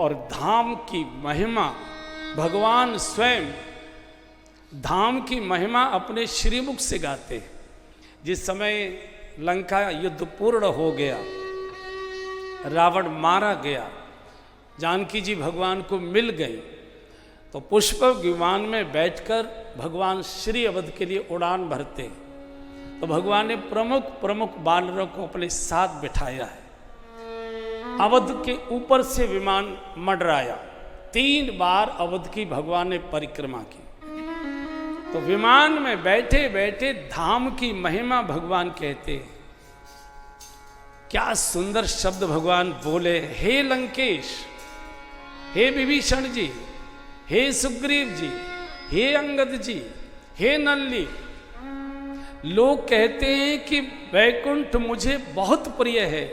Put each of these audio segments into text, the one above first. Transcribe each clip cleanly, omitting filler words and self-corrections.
और धाम की महिमा भगवान स्वयं धाम की महिमा अपने श्रीमुख से गाते हैं। जिस समय लंका युद्ध पूर्ण हो गया, रावण मारा गया, जानकी जी भगवान को मिल गई, तो पुष्पक विमान में बैठकर भगवान श्री अवध के लिए उड़ान भरते हैं। तो भगवान ने प्रमुख प्रमुख बानरों को अपने साथ बिठाया है। अवध के ऊपर से विमान मंडराया, 3 बार अवध की भगवान ने परिक्रमा की। तो विमान में बैठे बैठे धाम की महिमा भगवान कहते हैं। क्या सुंदर शब्द भगवान बोले, हे लंकेश, हे विभीषण जी, हे सुग्रीव जी, हे अंगद जी, हे नल्ली। लोग कहते हैं कि वैकुंठ मुझे बहुत प्रिय है,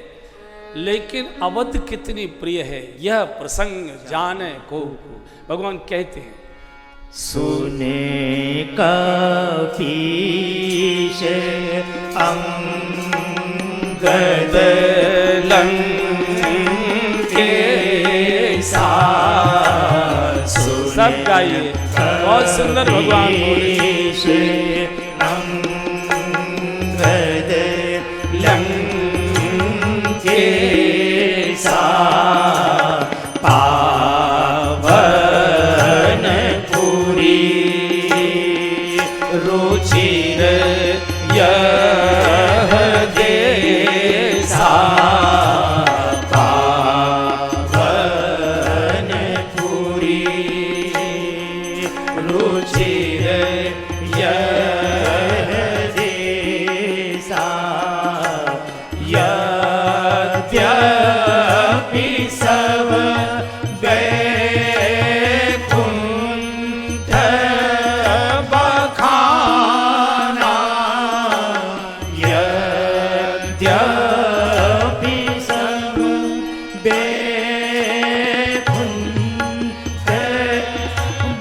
लेकिन अवध कितनी प्रिय है यह प्रसंग जाने को। भगवान कहते हैं, सुने कपीश अंगद लंकेसा। सब गाइए, बहुत सुंदर भगवान बोले। अंगद लंकेसा पावन पुरी रुचिर यह देसा। पावन पुरी रुचिर यह देसा। यद्यपि सब वैकुंठ बखाना। यद्यपि सब वैकुंठ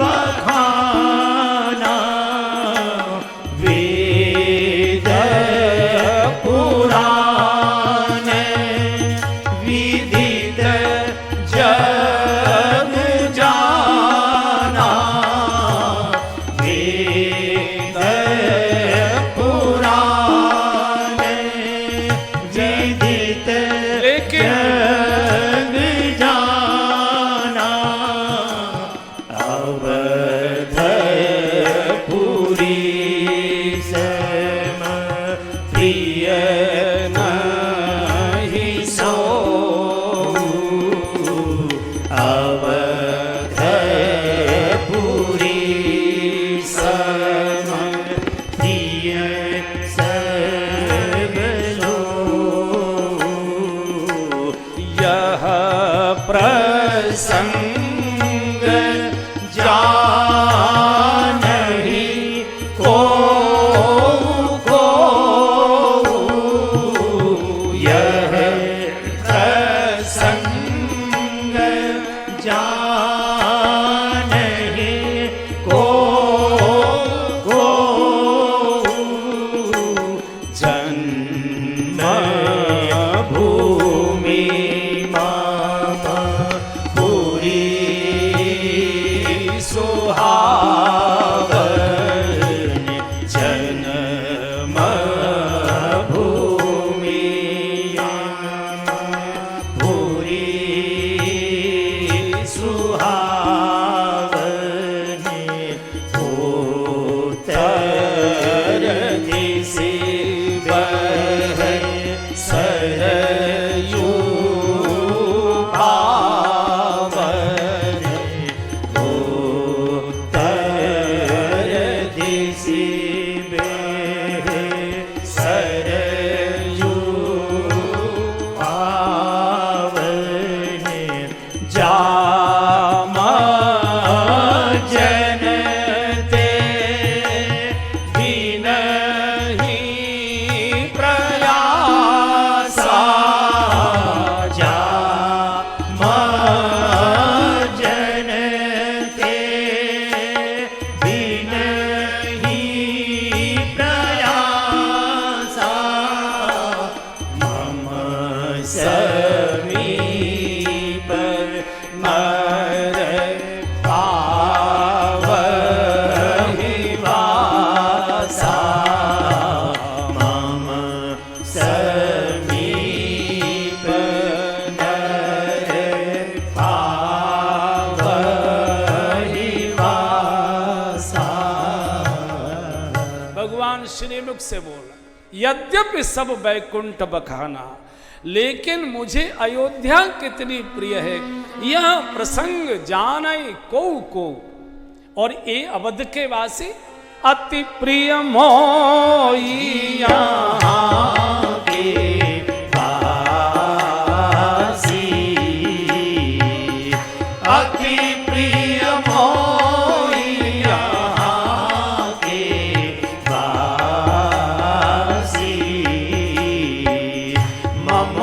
बखाना। वेद पुराण विदित जग जाना। वेद पुराण विदित जग जाना। अवध पुरी सम प्रिय नहीं सो। अवध पुरी सम प्रिय सगलो। यह प्रसंग जानहि को। यह प्रसंग जानहि को। जन्म भूमि मम पुरी सुहावन। जन्म भूमि पुरी सुहावन। उत्तर दिशि बहै सरयू पावन। उत्तर दिशि बहै सरयू पावन। जाम जन ते भगवान श्रीमुख से बोला, यद्यपि सब वैकुंठ बखाना, लेकिन मुझे अयोध्या कितनी प्रिय है, यह प्रसंग जाने को। और ये अवध के वासी अति प्रिय मोइया के वासी, अति प्रिय मोइया के वासी, मम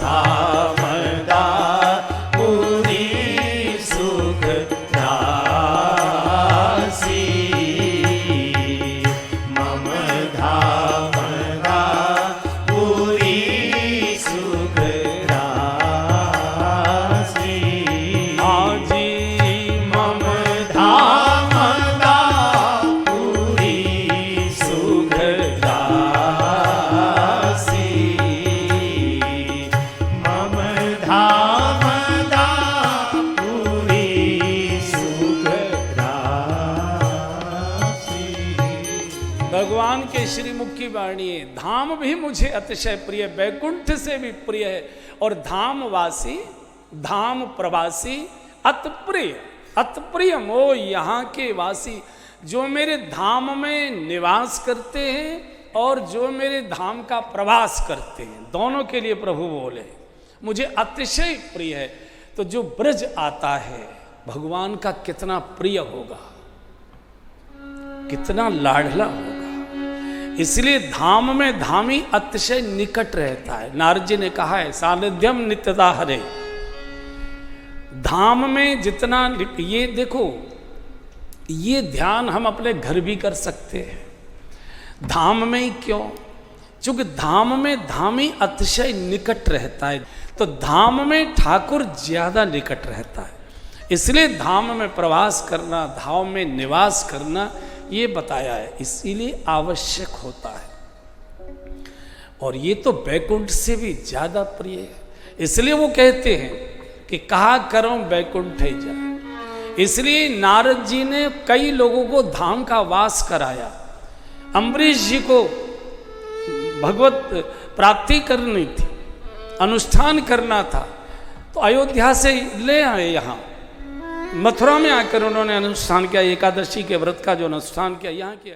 धाम दापुरी सुख दासी, मम धाम दापुरी सुख दासी, आजी मम धाम दापुरी सुख दासी, मम धाम दापुरी सुख दासी। भगवान के श्रीमुख की वाणी है, धाम भी मुझे अतिशय प्रिय, वैकुंठ से भी प्रिय है, और धामवासी धाम प्रवासी अतप्रिय मोह यहाँ के वासी, जो मेरे धाम में निवास करते हैं और जो मेरे धाम का प्रवास करते हैं, दोनों के लिए प्रभु बोले मुझे अतिशय प्रिय है। तो जो ब्रज आता है भगवान का कितना प्रिय होगा, कितना लाडला होगा। इसलिए धाम में धामी अतिशय निकट रहता है। नारद जी ने कहा है, सानिध्यम नित्यता हरे। धाम में जितना, ये देखो, ये ध्यान हम अपने घर भी कर सकते हैं। धाम में ही क्यों? क्योंकि धाम में धामी अतिशय निकट रहता है, तो धाम में ठाकुर ज्यादा निकट रहता है। इसलिए धाम में प्रवास करना, धाम में निवास करना, ये बताया है, इसीलिए आवश्यक होता है। और ये तो वैकुंठ से भी ज्यादा प्रिय है। इसलिए वो कहते हैं कि कहा करो वैकुंठ जा। इसलिए नारद जी ने कई लोगों को धाम का वास कराया। अम्बरीश जी को भगवत प्राप्ति करनी थी, अनुष्ठान करना था, तो अयोध्या से ले आए यहाँ, मथुरा में आकर उन्होंने अनुष्ठान किया, एकादशी के व्रत का जो अनुष्ठान किया यहाँ किया।